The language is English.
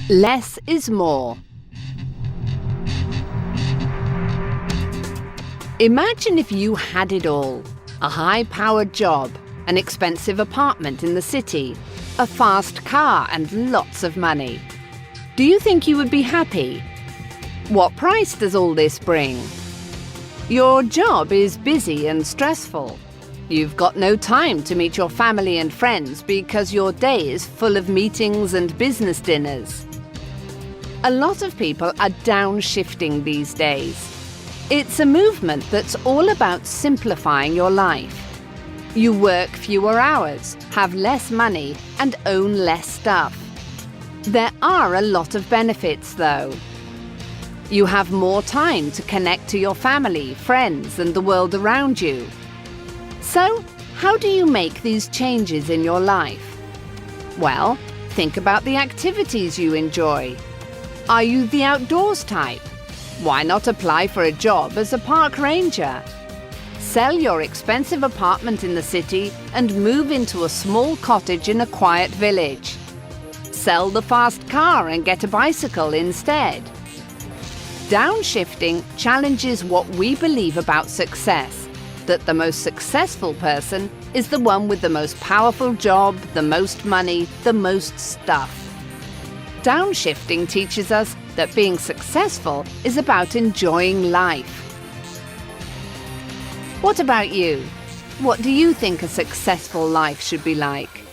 Less is more. Imagine if you had it all. A high-powered job, an expensive apartment in the city, a fast car and lots of money. Do you think you would be happy? What price does all this bring? Your job is busy and stressful. You've got no time to meet your family and friends because your day is full of meetings and business dinners. A lot of people are downshifting these days. It's a movement that's all about simplifying your life. You work fewer hours, have less money, and own less stuff. There are a lot of benefits, though. You have more time to connect to your family, friends, and the world around you. So, how do you make these changes in your life? Well, think about the activities you enjoy. Are you the outdoors type? Why not apply for a job as a park ranger? Sell your expensive apartment in the city and move into a small cottage in a quiet village. Sell the fast car and get a bicycle instead. Downshifting challenges what we believe about success, that the most successful person is the one with the most powerful job, the most money, the most stuff. Downshifting teaches us that being successful is about enjoying life. What about you? What do you think a successful life should be like?